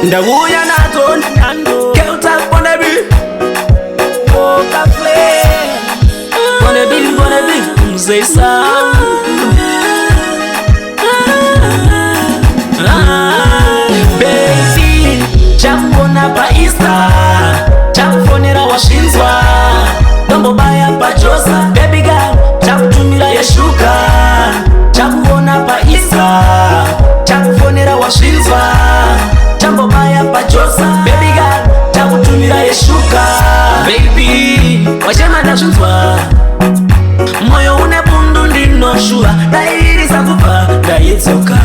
Ndabuya nato Keuta on the beat. Woka flame on the beat. Say sound. Baby, chakona pa Insta, chakufonera washinzwa, dombo baya pa Josa. Baby girl, chakutumira yeshuka, chakuona pa Insta, chakufonera washinzwa, jambo baya pa Josa. Baby girl, chakutumira yeshuka. Baby, wachema ndashinzwa, moyo une bundu ndinoshua, dairisa kupa ndayetsoka,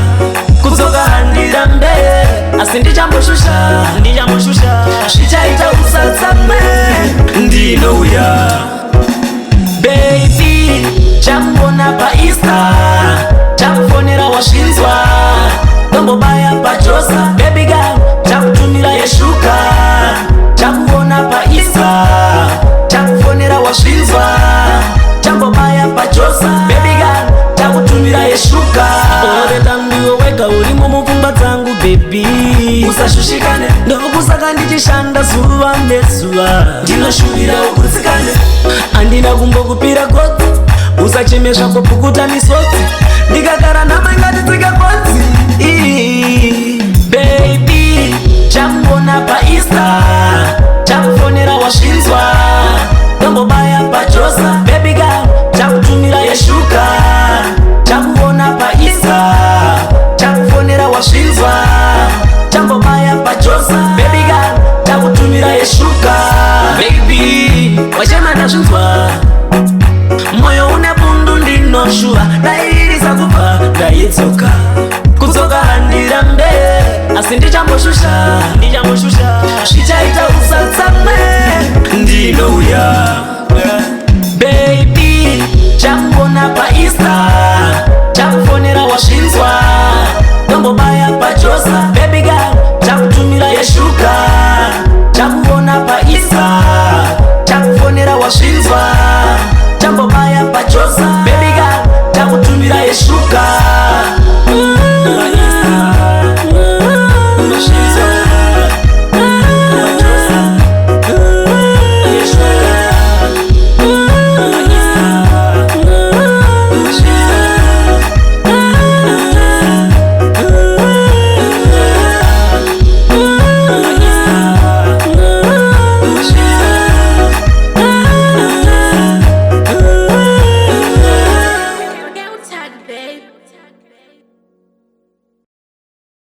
kuzoka handira mbeye, asi ndichamboshusha shichaita usatsame ndinouya. Baby, chakuona pa Insta, chakufonera washinzwa, dombo baya pa Josa. Baby girl, chakutumira yeshuka, chakuona pa Insta, chakufonera washinzwa, jambo baya pa Josa. Baby girl, chakutumira yeshuka. Oreta ndiwe weka urimo muvumba zangu baby, usashushikane ndokusaka ndichishanda zuva nezuva, ndinoshuvira ukutsikane, andina kumbokupira gotsi, usachemesha kopukuta misodzi, ndikagara nama ngatitsika kodzi. Baby, chakuona pa Insta, chakufonera washinzwa, dombo baya pa Josa. Baby girl, chakutumira yeshuka, chakuona pa Insta, chakufonera washinzwa, jambo baya pa Josa. Baby girl, chakutumira yeshuka. Baby, wachema ndashinzwa, moyo une bundu ndinoshua, dairisa kupa ndayetsoka, kuzoka handira mbeye, asi ndichamboshusha shichaita usatsame ndinouya. Baby, chakuona pa Insta, chakufonera washinzwa, dombo baya pa Josa. Baby girl, chakutumira yeshuka, chakuona pa Insta, chakufonera washinzwa, jambo baya pa Josa. Baby girl, chakutumira yeshuka. Babe.